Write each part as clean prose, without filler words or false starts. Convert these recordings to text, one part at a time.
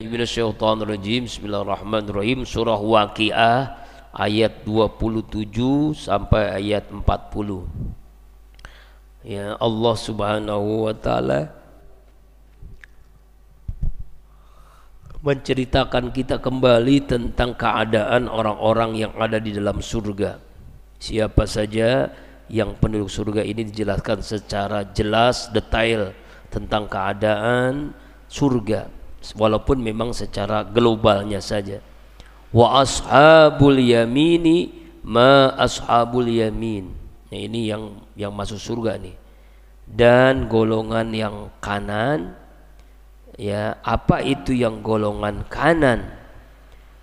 Minasyaitonirrajim. Bismillahirrahmanirrahim. Surah Waqiah ayat 27 sampai ayat 40. Ya, Allah Subhanahu wa taala menceritakan kita kembali tentang keadaan orang-orang yang ada di dalam surga. Siapa saja yang penduduk surga ini dijelaskan secara jelas, detail tentang keadaan surga, walaupun memang secara globalnya saja. Wa ashabul yamini ma ashabul yamin. Nah, ini yang masuk surga nih. Dan golongan yang kanan, ya, apa itu yang golongan kanan?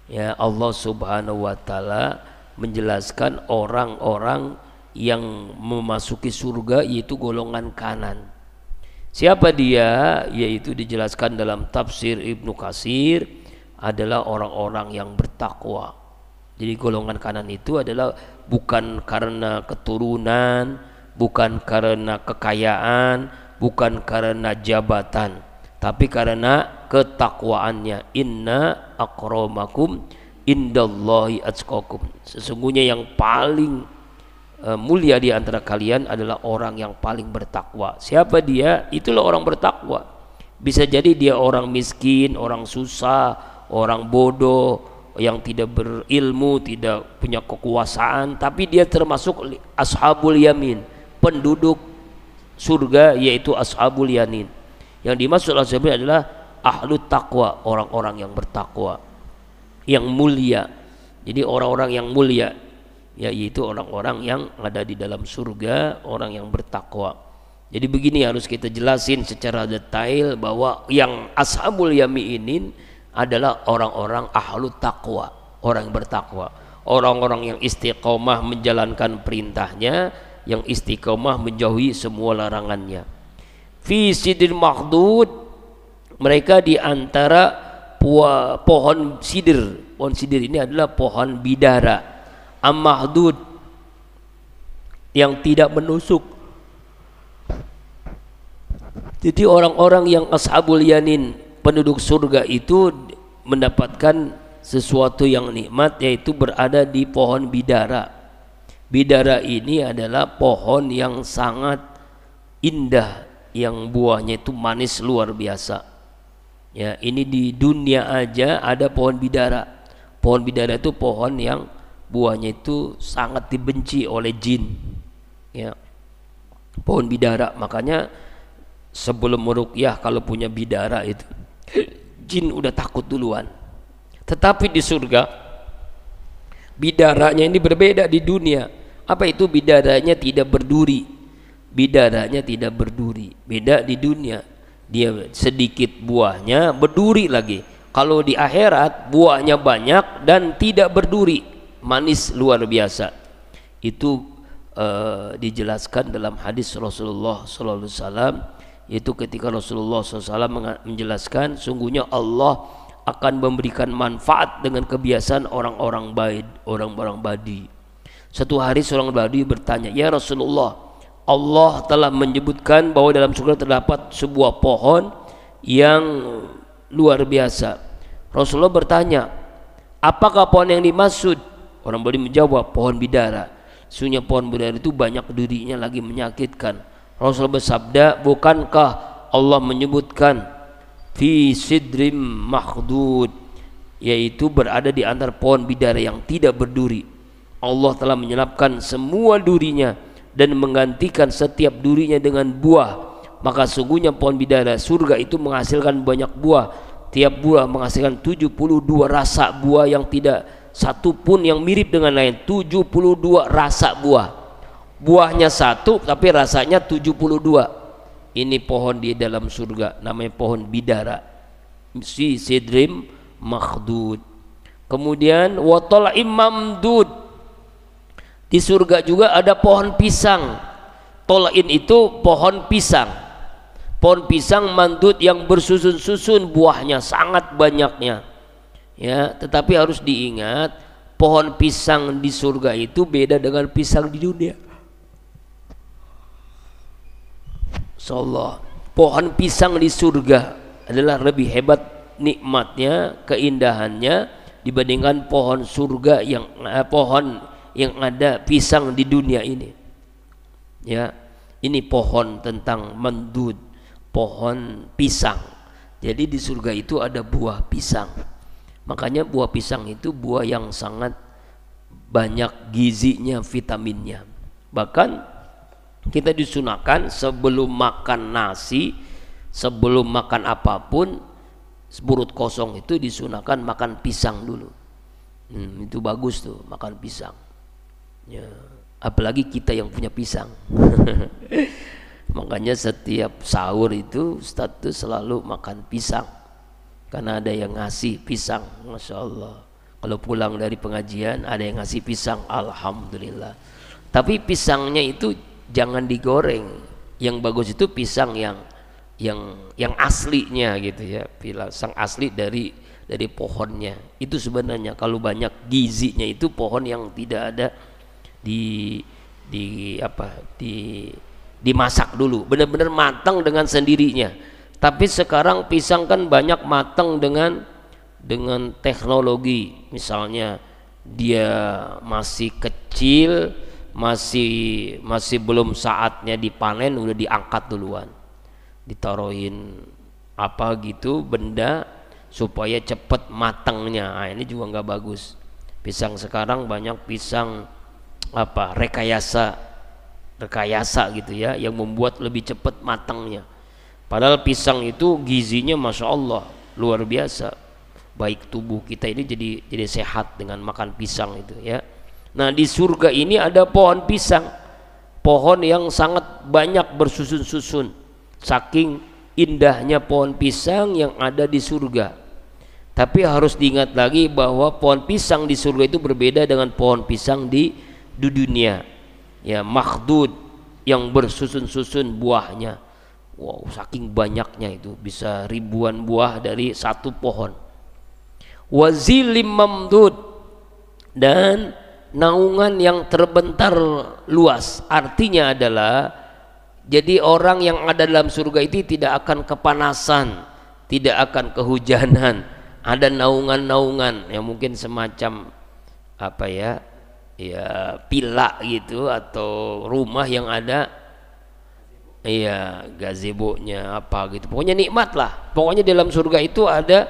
Ya, Allah Subhanahu wa taala menjelaskan orang-orang yang memasuki surga yaitu golongan kanan. Siapa dia? Yaitu dijelaskan dalam tafsir Ibnu Katsir adalah orang-orang yang bertakwa. Jadi golongan kanan itu adalah bukan karena keturunan, bukan karena kekayaan, bukan karena jabatan, tapi karena ketakwaannya. Inna akramakum indallahi atqakum. Sesungguhnya yang paling mulia di antara kalian adalah orang yang paling bertakwa. Siapa dia? Itulah orang bertakwa. Bisa jadi dia orang miskin, orang susah, orang bodoh, yang tidak berilmu, tidak punya kekuasaan, tapi dia termasuk ashabul yamin, penduduk surga, yaitu ashabul yamin. Yang dimaksud ashabul adalah ahlut taqwa, orang-orang yang bertakwa, yang mulia. Jadi orang-orang yang mulia, yaitu orang-orang yang ada di dalam surga, orang yang bertakwa. Jadi begini harus kita jelasin secara detail bahwa yang ashabul yamin adalah orang-orang ahlu taqwa, orang yang bertakwa, orang-orang yang istiqomah menjalankan perintahnya, yang istiqomah menjauhi semua larangannya. Fi sidr makhdud, mereka di antara pohon sidir. Pohon sidir ini adalah pohon bidara am-mahdud, yang tidak menusuk. Jadi orang-orang yang ashabul yamin, penduduk surga itu mendapatkan sesuatu yang nikmat, yaitu berada di pohon bidara. Bidara ini adalah pohon yang sangat indah, yang buahnya itu manis luar biasa. Ya, ini di dunia aja ada pohon bidara. Pohon bidara itu pohon yang buahnya itu sangat dibenci oleh jin. Ya, pohon bidara. Makanya sebelum meruqyah kalau punya bidara itu jin udah takut duluan. Tetapi di surga bidaranya ini berbeda di dunia. Apa itu? Bidaranya tidak berduri. Bidaranya tidak berduri. Beda di dunia, dia sedikit buahnya berduri lagi. Kalau di akhirat buahnya banyak dan tidak berduri, manis luar biasa. Itu dijelaskan dalam hadis Rasulullah SAW, yaitu ketika Rasulullah SAW menjelaskan sungguhnya Allah akan memberikan manfaat dengan kebiasaan orang-orang baik, orang-orang badi. Satu hari seorang badi bertanya, ya Rasulullah, Allah telah menyebutkan bahwa dalam surga terdapat sebuah pohon yang luar biasa. Rasulullah bertanya, apakah pohon yang dimaksud? Orang badi menjawab, pohon bidara. Sesungguhnya pohon bidara itu banyak durinya lagi menyakitkan. Rasulullah bersabda, bukankah Allah menyebutkan fi sidrim makhdud, yaitu berada di antara pohon bidara yang tidak berduri. Allah telah menyelapkan semua durinya dan menggantikan setiap durinya dengan buah. Maka sungguhnya pohon bidara surga itu menghasilkan banyak buah. Tiap buah menghasilkan 72 rasa buah yang tidak satu pun yang mirip dengan lain. 72 rasa buah. Buahnya satu tapi rasanya 72. Ini pohon di dalam surga, namanya pohon bidara, si sidrim makhdud. Kemudian watol'im mamdud, di surga juga ada pohon pisang. Tol'in itu pohon pisang, pohon pisang mandud yang bersusun-susun, buahnya sangat banyaknya. Ya, tetapi harus diingat, pohon pisang di surga itu beda dengan pisang di dunia. Insyaallah pohon pisang di surga adalah lebih hebat nikmatnya, keindahannya dibandingkan pohon surga yang pohon yang ada pisang di dunia ini. Ya, ini pohon tentang mandud, pohon pisang. Jadi di surga itu ada buah pisang. Makanya buah pisang itu buah yang sangat banyak gizinya, vitaminnya. Bahkan kita disunahkan sebelum makan nasi, sebelum makan apapun, perut kosong itu disunahkan makan pisang dulu. Itu bagus tuh makan pisang. Ya, apalagi kita yang punya pisang. Makanya setiap sahur itu Ustaz tuh selalu makan pisang, karena ada yang ngasih pisang, masya Allah. Kalau pulang dari pengajian ada yang ngasih pisang, alhamdulillah. Tapi pisangnya itu jangan digoreng. Yang bagus itu pisang yang aslinya gitu ya, pisang asli dari pohonnya. Itu sebenarnya kalau banyak gizinya itu pohon yang tidak ada dimasak dulu, benar-benar matang dengan sendirinya. Tapi sekarang pisang kan banyak matang dengan teknologi. Misalnya dia masih kecil, masih belum saatnya dipanen, udah diangkat duluan, ditaruhin apa gitu benda supaya cepet matangnya. Nah, ini juga nggak bagus. Pisang sekarang banyak pisang rekayasa gitu ya, yang membuat lebih cepat matangnya. Padahal pisang itu gizinya masya Allah luar biasa. Baik tubuh kita ini jadi sehat dengan makan pisang itu ya. Nah di surga ini ada pohon pisang, pohon yang sangat banyak bersusun-susun. Saking indahnya pohon pisang yang ada di surga. Tapi harus diingat lagi bahwa pohon pisang di surga itu berbeda dengan pohon pisang di dunia. Ya, makhdud yang bersusun-susun buahnya. Wow, saking banyaknya itu, bisa ribuan buah dari satu pohon. Wazilim mamdud, dan naungan yang terbentar luas. Artinya adalah jadi orang yang ada dalam surga itu tidak akan kepanasan, tidak akan kehujanan. Ada naungan-naungan yang mungkin semacam pila gitu, atau rumah yang ada gazebo-nya gitu. Pokoknya nikmat lah. Pokoknya dalam surga itu ada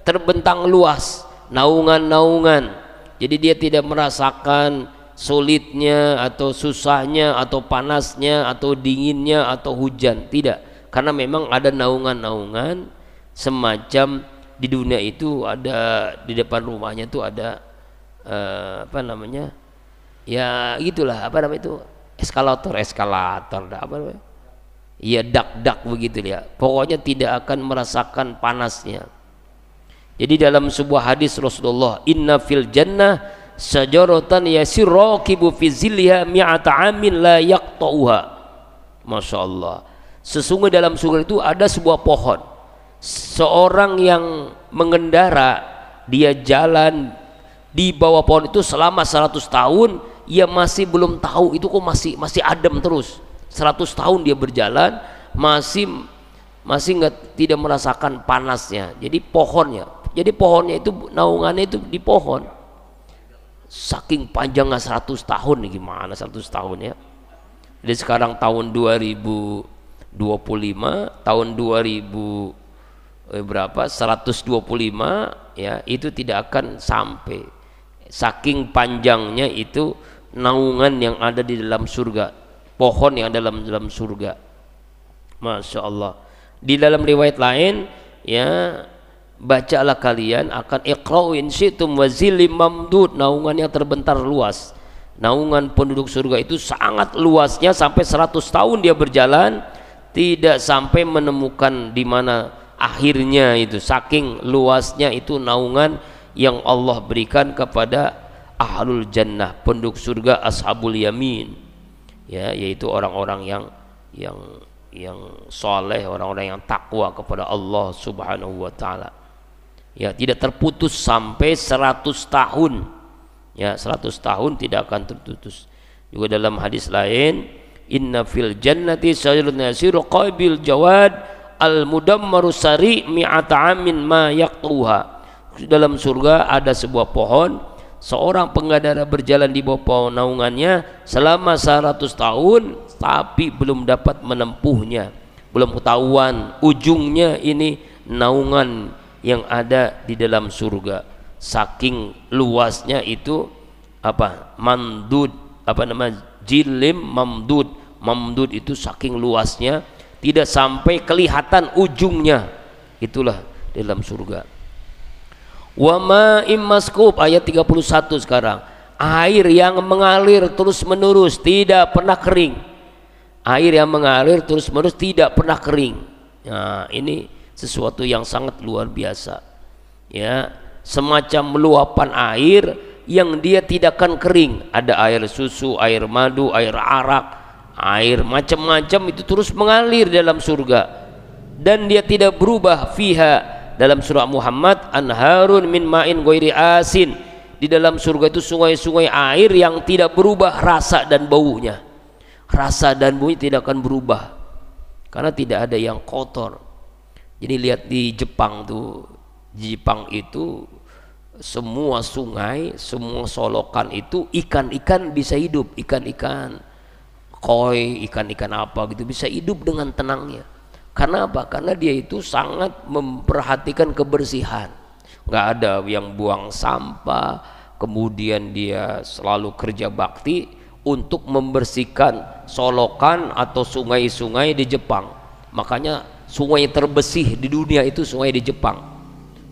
terbentang luas naungan-naungan. Jadi dia tidak merasakan sulitnya atau susahnya atau panasnya atau dinginnya atau hujan, tidak. Karena memang ada naungan-naungan semacam di dunia itu. Ada di depan rumahnya tuh ada ya gitulah, eskalator dak begitu ya. Pokoknya tidak akan merasakan panasnya. Jadi dalam sebuah hadis Rasulullah, inna fil jannah syajaratan yasirraqibu fi zilliha mi'ata amin la yaqta'uha. Masya Allah, sesungguhnya dalam surga itu ada sebuah pohon, seorang yang mengendara dia jalan di bawah pohon itu selama 100 tahun, ia masih belum tahu itu kok masih adem terus. 100 tahun dia berjalan masih tidak merasakan panasnya. Jadi pohonnya itu naungannya itu di pohon. Saking panjangnya 100 tahun nih, gimana 100 tahun ya. Jadi sekarang tahun 2025, tahun 125 ya, itu tidak akan sampai. Saking panjangnya itu naungan yang ada di dalam surga, pohon yang ada dalam surga. Masya Allah. Di dalam riwayat lain ya, bacalah kalian akan iqra'u in syi'tum wa zilim mamdud, naungan yang terbentang luas. Naungan penduduk surga itu sangat luasnya, sampai 100 tahun dia berjalan tidak sampai menemukan di mana akhirnya itu. Saking luasnya itu naungan yang Allah berikan kepada ahlul jannah, penduduk surga, ashabul yamin ya, yaitu orang-orang yang soleh, orang-orang yang takwa kepada Allah subhanahu wa ta'ala ya. Tidak terputus sampai 100 tahun ya, 100 tahun tidak akan terputus. Juga dalam hadis lain, inna fil jannati syajaratan yasiru qabil jawad al mudammaru sari mi'ata amin ma yaqtuha. Dalam surga ada sebuah pohon, seorang pengendara berjalan di bawah pohon naungannya selama 100 tahun tapi belum dapat menempuhnya, belum ketahuan ujungnya ini naungan yang ada di dalam surga. Saking luasnya itu apa? Mamdud, apa nama? Jilim mamdud. Mamdud itu saking luasnya tidak sampai kelihatan ujungnya. Itulah dalam surga. Wa ma'im maskub, ayat 31 sekarang. Air yang mengalir terus menerus tidak pernah kering. Air yang mengalir terus menerus tidak pernah kering. Nah, ini sesuatu yang sangat luar biasa. Ya, semacam luapan air yang dia tidak akan kering. Ada air susu, air madu, air arak, air macam-macam itu terus mengalir dalam surga dan dia tidak berubah. Fiha, dalam surah Muhammad, anharun min ma'in ghairi asin, di dalam surga itu sungai-sungai air yang tidak berubah rasa dan baunya. Rasa dan baunya tidak akan berubah karena tidak ada yang kotor. Jadi lihat di Jepang tuh, di Jepang itu semua sungai, semua solokan itu ikan-ikan bisa hidup, ikan-ikan koi, ikan-ikan apa gitu bisa hidup dengan tenangnya. Karena apa? Karena dia itu sangat memperhatikan kebersihan, nggak ada yang buang sampah. Kemudian dia selalu kerja bakti untuk membersihkan solokan atau sungai-sungai di Jepang. Makanya sungai terbersih di dunia itu sungai di Jepang.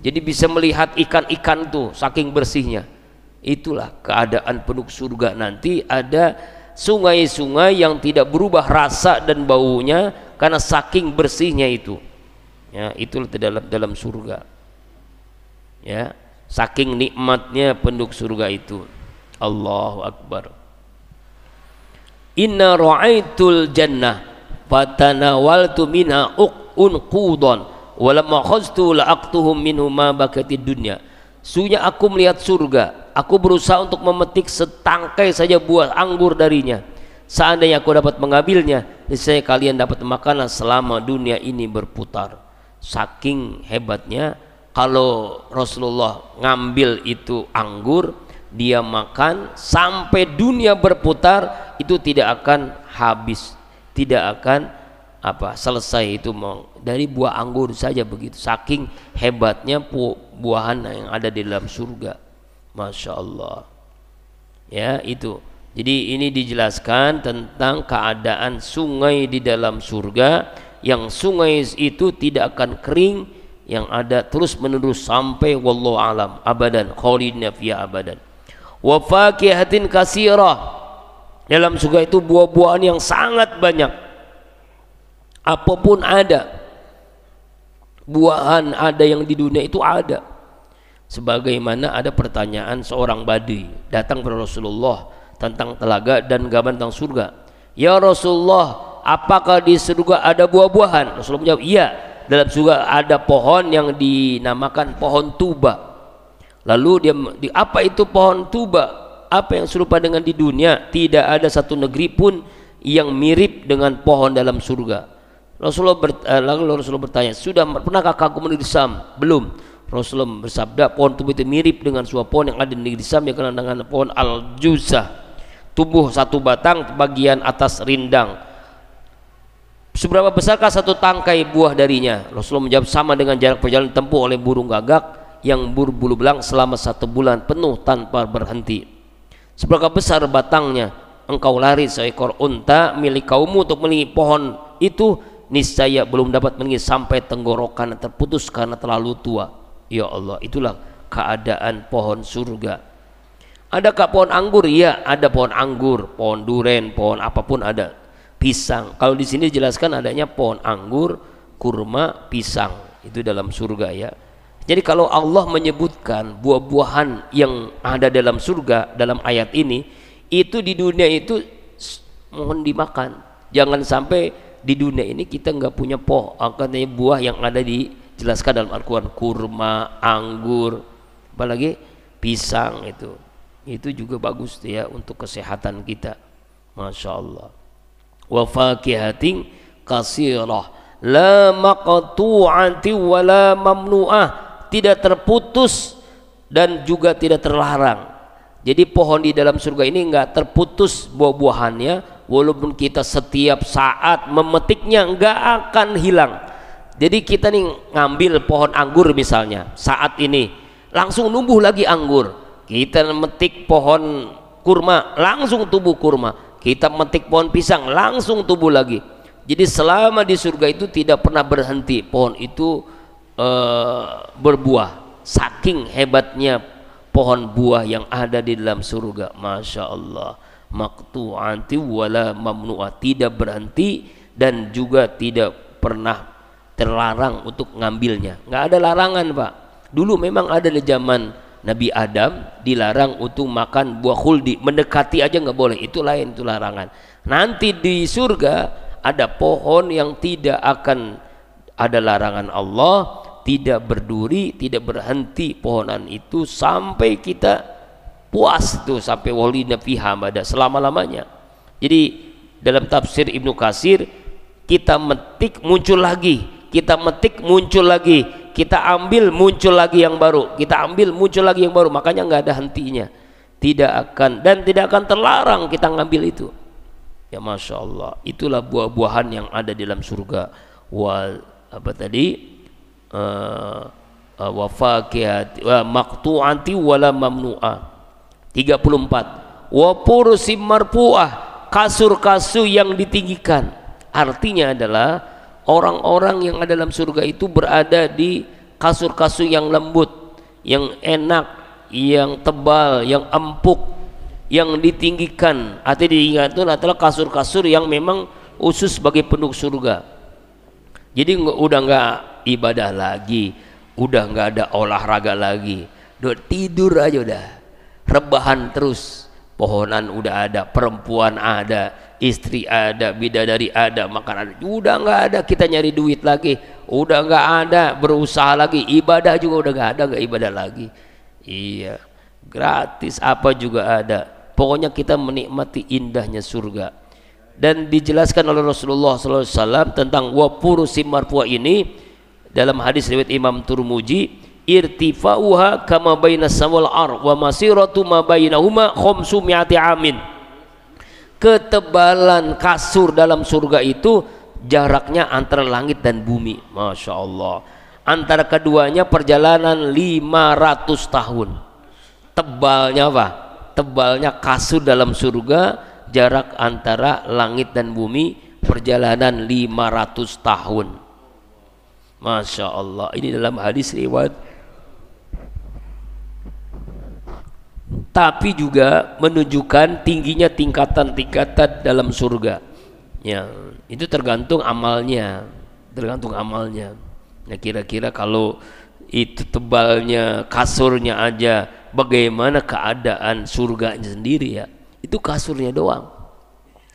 Jadi bisa melihat ikan-ikan tuh saking bersihnya. Itulah keadaan penduduk surga nanti, ada sungai-sungai yang tidak berubah rasa dan baunya karena saking bersihnya itu. Ya, itu dalam surga. Ya, saking nikmatnya penduduk surga itu. Allahu Akbar. Inna ra'aitul jannah fatanawaltu minha unqudan walamma khaztu la'aqtuhum minhu ma bakatid dunya. Sungguhnya aku melihat surga, aku berusaha untuk memetik setangkai saja buah anggur darinya. Seandainya aku dapat mengambilnya, niscaya kalian dapat makanan selama dunia ini berputar. Saking hebatnya, kalau Rasulullah ngambil itu anggur, dia makan sampai dunia berputar, itu tidak akan habis, tidak akan selesai itu dari buah anggur saja begitu. Saking hebatnya buahan yang ada di dalam surga. Masya Allah. Ya, itu. Jadi ini dijelaskan tentang keadaan sungai di dalam surga, yang sungai itu tidak akan kering, yang ada terus menerus sampai wallahu alam abadan khalidina fiha abadan. Wa fakihatin katsirah, dalam surga itu buah-buahan yang sangat banyak. Apapun ada, buahan ada yang di dunia itu ada. Sebagaimana ada pertanyaan seorang badui datang kepada Rasulullah tentang telaga dan gambaran tentang surga. Ya Rasulullah, apakah di surga ada buah-buahan? Rasulullah menjawab, iya, dalam surga ada pohon yang dinamakan pohon tuba. Lalu dia apa itu pohon tuba? Apa yang serupa dengan di dunia? Tidak ada satu negeri pun yang mirip dengan pohon dalam surga. Lalu Rasulullah bertanya, sudah pernahkah kamu menegeri Sam? Belum. Rasulullah bersabda, pohon tuba itu mirip dengan sebuah pohon yang ada di negeri Sam yang dikenal dengan pohon al-juzah. Tumbuh satu batang, bagian atas rindang. Seberapa besarkah satu tangkai buah darinya? Rasulullah menjawab, sama dengan jarak perjalanan tempuh oleh burung gagak yang berbulu belang selama 1 bulan penuh tanpa berhenti. Seberapa besar batangnya? Engkau lari seekor unta milik kaummu untuk meninggi pohon itu, niscaya belum dapat meninggi sampai tenggorokan terputus karena terlalu tua. Ya Allah, itulah keadaan pohon surga. Adakah pohon anggur? Ya, ada pohon anggur, pohon duren, pohon apapun ada. Pisang. Kalau di sini dijelaskan adanya pohon anggur, kurma, pisang. Itu dalam surga ya. Jadi kalau Allah menyebutkan buah-buahan yang ada dalam surga dalam ayat ini, itu di dunia itu mohon dimakan. Jangan sampai di dunia ini kita nggak punya katanya buah yang ada dijelaskan dalam Al-Quran, kurma, anggur, apalagi pisang itu juga bagus ya untuk kesehatan kita. Masya Allah. Wa fakihatin katsirah, la maqtu'ati wala mamnu'ah, tidak terputus dan juga tidak terlarang. Jadi pohon di dalam surga ini enggak terputus buah-buahannya, walaupun kita setiap saat memetiknya enggak akan hilang. Jadi kita nih ngambil pohon anggur misalnya, saat ini langsung numbuh lagi anggur. Kita metik pohon kurma, langsung tumbuh kurma. Kita metik pohon pisang, langsung tumbuh lagi. Jadi selama di surga itu tidak pernah berhenti pohon itu berbuah. Saking hebatnya pohon buah yang ada di dalam surga, masya Allah. Maqtu'ati wala mamnu'ah, tidak berhenti dan juga tidak pernah terlarang untuk ngambilnya. Nggak ada larangan, Pak. Dulu memang ada di zaman Nabi Adam dilarang untuk makan buah khuldi, mendekati aja nggak boleh, itu lain, itu larangan. Nanti di surga ada pohon yang tidak akan ada larangan Allah, tidak berduri, tidak berhenti pohonan itu sampai kita puas tuh, sampai walina fiha abada, selama-lamanya. Jadi dalam tafsir Ibnu Katsir, kita metik muncul lagi, kita metik muncul lagi, kita ambil muncul lagi yang baru, kita ambil muncul lagi yang baru, makanya nggak ada hentinya, tidak akan dan tidak akan terlarang kita ngambil itu. Ya masya Allah, itulah buah-buahan yang ada di dalam surga. Apa tadi? Wa faqihati wa maqtu'ati wala mamnu'ah. 34. Wa fursim marfu'ah, kasur-kasur yang ditinggikan. Artinya adalah orang-orang yang ada dalam surga itu berada di kasur-kasur yang lembut, yang enak, yang tebal, yang empuk, yang ditinggikan. Artinya itu adalah kasur-kasur yang memang khusus bagi penduduk surga. Jadi udah nggak ibadah lagi, udah nggak ada olahraga lagi, udah tidur aja, udah rebahan terus. Pohonan udah ada, perempuan ada, istri ada, bidadari ada, makan ada. Udah nggak ada kita nyari duit lagi, udah nggak ada berusaha lagi, ibadah juga udah nggak ada, nggak ibadah lagi. Iya, gratis apa juga ada. Pokoknya kita menikmati indahnya surga. Dan dijelaskan oleh Rasulullah SAW tentang wafurusim marfu'ah ini dalam hadis riwayat Imam Turmuji, irtifa'uha kama baina samawal ar wa masiratu ma bainahuma khamsumi'ati amin. Ketebalan kasur dalam surga itu jaraknya antara langit dan bumi, masya Allah. Antara keduanya perjalanan 500 tahun. Tebalnya apa? Tebalnya kasur dalam surga, jarak antara langit dan bumi perjalanan 500 tahun. Masya Allah. Ini dalam hadis riwayat. Tapi juga menunjukkan tingginya tingkatan-tingkatan dalam surga. Ya, itu tergantung amalnya, tergantung amalnya. Nah, kira-kira kalau itu tebalnya kasurnya aja, bagaimana keadaan surganya sendiri ya? Itu kasurnya doang,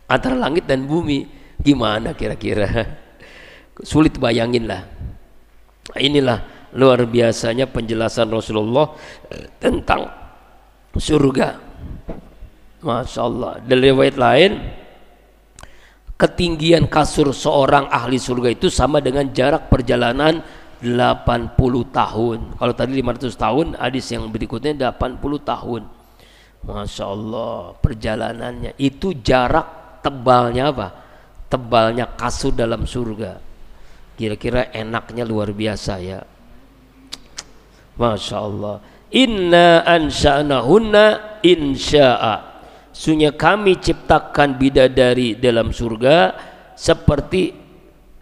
antara langit dan bumi, gimana kira-kira? Sulit bayangin lah. Inilah luar biasanya penjelasan Rasulullah tentang surga. Masya Allah. Dari riwayat lain, ketinggian kasur seorang ahli surga itu sama dengan jarak perjalanan 80 tahun. Kalau tadi 500 tahun, hadis yang berikutnya 80 tahun. Masya Allah, perjalanannya itu jarak tebalnya apa? Tebalnya kasur dalam surga. Kira-kira enaknya luar biasa ya. Masya Allah. Inna ansha'nahunna insya'a. Sungguh kami ciptakan bidadari dalam surga seperti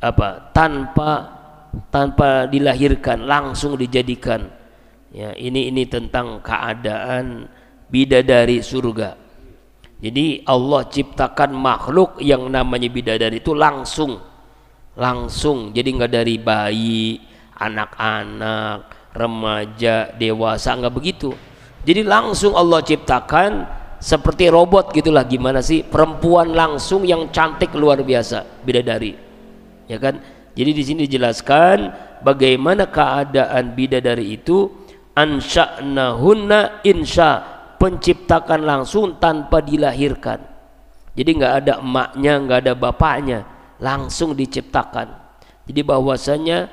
apa? Tanpa dilahirkan, langsung dijadikan. Ya, ini tentang keadaan bidadari surga. Jadi Allah ciptakan makhluk yang namanya bidadari itu langsung, jadi nggak dari bayi, anak-anak, remaja, dewasa, nggak begitu. Jadi langsung Allah ciptakan seperti robot gitulah. Gimana sih perempuan langsung yang cantik luar biasa, bidadari, ya kan? Jadi di sini dijelaskan bagaimana keadaan bidadari itu. Ansha'nahunna insya, penciptakan langsung tanpa dilahirkan. Jadi nggak ada emaknya, nggak ada bapaknya, langsung diciptakan. Jadi bahwasanya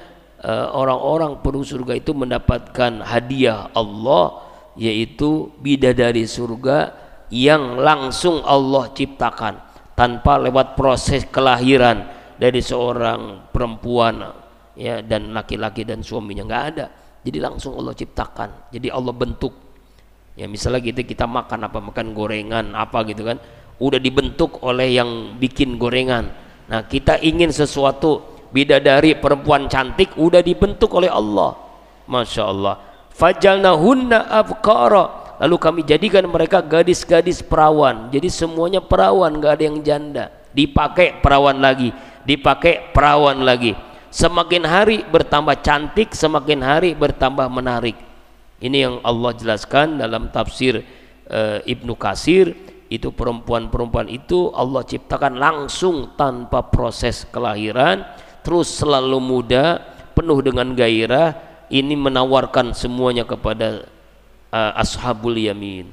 orang-orang penduduk surga itu mendapatkan hadiah Allah, yaitu bidadari surga yang langsung Allah ciptakan tanpa lewat proses kelahiran dari seorang perempuan ya dan laki-laki dan suaminya, nggak ada. Jadi langsung Allah ciptakan. Jadi Allah bentuk. Ya misalnya kita makan apa, makan gorengan apa gitu kan, udah dibentuk oleh yang bikin gorengan. Nah kita ingin sesuatu bidadari perempuan cantik, udah dibentuk oleh Allah. Masya Allah. Fajalnahunna abqara, lalu kami jadikan mereka gadis-gadis perawan. Jadi semuanya perawan, nggak ada yang janda. Dipakai perawan lagi, dipakai perawan lagi. Semakin hari bertambah cantik, semakin hari bertambah menarik. Ini yang Allah jelaskan dalam tafsir Ibnu Katsir. Itu perempuan-perempuan itu Allah ciptakan langsung tanpa proses kelahiran, terus selalu muda, penuh dengan gairah. Ini menawarkan semuanya kepada ashabul yamin.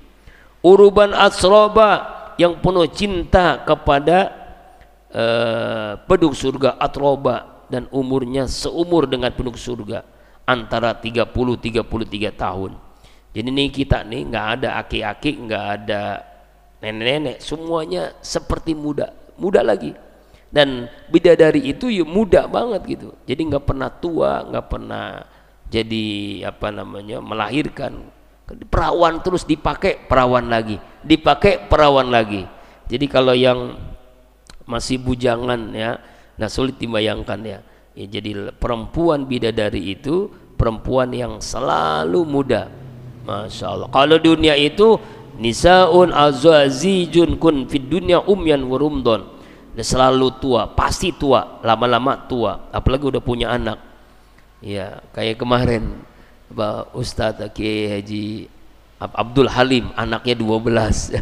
Uruban atsroba, yang penuh cinta kepada penduduk surga, atroba, dan umurnya seumur dengan penduduk surga, antara 30-33 tahun. Jadi ini kita nih nggak ada aki-aki, nggak ada nenek-nenek, semuanya seperti muda lagi. Dan bidadari itu ya muda banget gitu, jadi nggak pernah tua, nggak pernah jadi apa namanya melahirkan. Perawan terus dipakai perawan lagi, dipakai perawan lagi. Jadi kalau yang masih bujangan ya, nah sulit dibayangkan ya. Jadi perempuan bidadari itu perempuan yang selalu muda. Masya Allah. Kalau dunia itu nisaun azwazijun kun fid dunya umyan warumdon, selalu tua, pasti tua, lama-lama tua, apalagi udah punya anak ya. Kayak kemarin Pak Ustadz Kiai Haji Abdul Halim, anaknya 12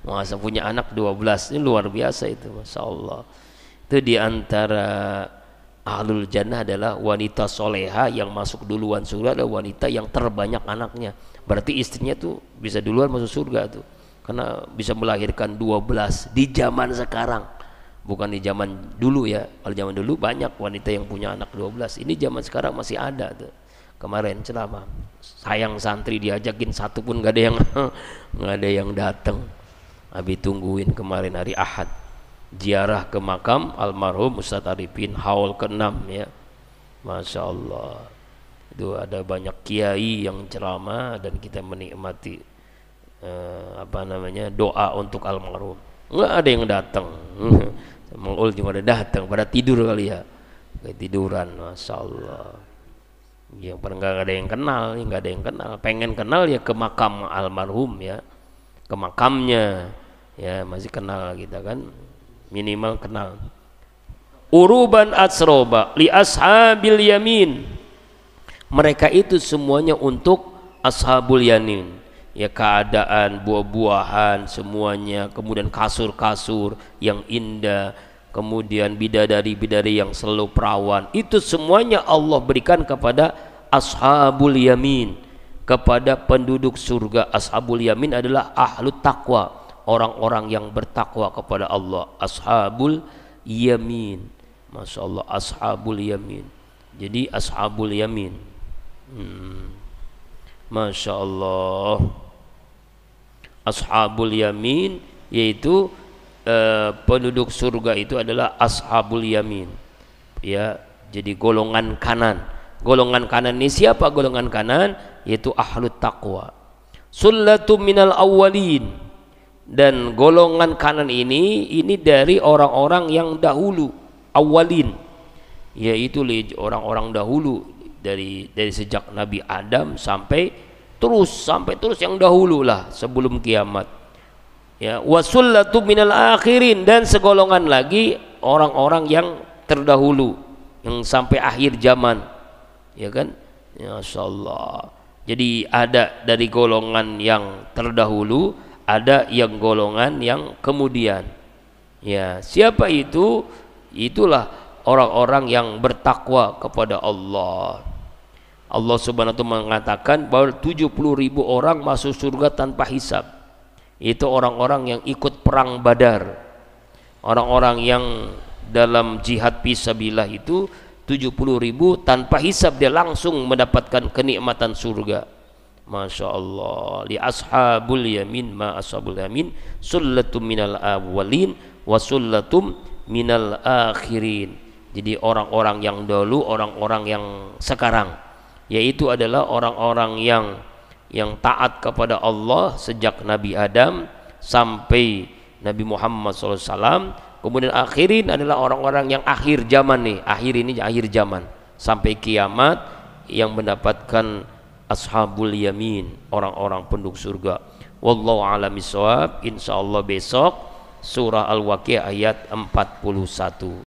masa punya anak 12, ini luar biasa itu, Masya Allah. Itu diantara ahlul jannah adalah wanita soleha yang masuk duluan surga, adalah wanita yang terbanyak anaknya. Berarti istrinya tuh bisa duluan masuk surga tuh, karena bisa melahirkan 12 di zaman sekarang, bukan di zaman dulu ya. Kalau zaman dulu banyak wanita yang punya anak 12, ini zaman sekarang masih ada tuh. Kemarin ceramah, sayang santri diajakin satu pun nggak ada yang nggak ada yang datang. Abi tungguin kemarin hari Ahad, ziarah ke makam almarhum Ustadz Arifin, haul ke-6 ya. Masya Allah, itu ada banyak kiai yang ceramah dan kita menikmati apa namanya doa untuk almarhum. Nggak ada yang datang. Mengul cuma ada datang, pada tidur kali ya, ketiduran. Masya Allah. Yang pernah nggak ada yang kenal, nggak ada yang kenal. Pengen kenal ya ke makam almarhum ya, ke makamnya ya, masih kenal kita kan, minimal kenal. Uruban atsroba li ashabil yamin, mereka itu semuanya untuk ashabul yamin ya, keadaan buah-buahan semuanya, kemudian kasur-kasur yang indah, kemudian bidadari-bidadari yang selalu perawan, itu semuanya Allah berikan kepada ashabul yamin, kepada penduduk surga. Ashabul yamin adalah ahlut taqwa, orang-orang yang bertakwa kepada Allah. Ashabul yamin, Masya Allah, ashabul yamin. Jadi ashabul yamin, Masya Allah, ashabul yamin yaitu penduduk surga itu adalah ashabul yamin ya. Jadi golongan kanan. Golongan kanan ini siapa? Golongan kanan yaitu ahlut taqwa, sullatum minal awwalin. Dan golongan kanan ini dari orang-orang yang dahulu, awalin, yaitu orang-orang dahulu dari sejak Nabi Adam sampai terus yang dahulu lah sebelum kiamat ya. Wasullatu minal akhirin, dan segolongan lagi orang-orang yang terdahulu yang sampai akhir zaman ya kan, ya Allah. Jadi ada dari golongan yang terdahulu, ada yang golongan yang kemudian ya. Siapa itu? Itulah orang-orang yang bertakwa kepada Allah. Allah subhanahu wa ta'ala mengatakan bahwa 70.000 orang masuk surga tanpa hisab. Itu orang-orang yang ikut perang Badar, orang-orang yang dalam jihad fisabilillah itu 70.000 tanpa hisab dia langsung mendapatkan kenikmatan surga. Masya Allah. Li ashabul yamin ma ashabul yamin sullatum minal awwalin wa sullatum minal akhirin. Jadi orang-orang yang dahulu, orang-orang yang sekarang, yaitu adalah orang-orang yang taat kepada Allah sejak Nabi Adam sampai Nabi Muhammad SAW. Kemudian akhirin adalah orang-orang yang akhir zaman nih, akhir ini akhir zaman sampai kiamat, yang mendapatkan ashabul yamin, orang-orang penduduk surga. Wallahu a'lam bishawab. Insyaallah besok surah Al-Waqiah ayat 41.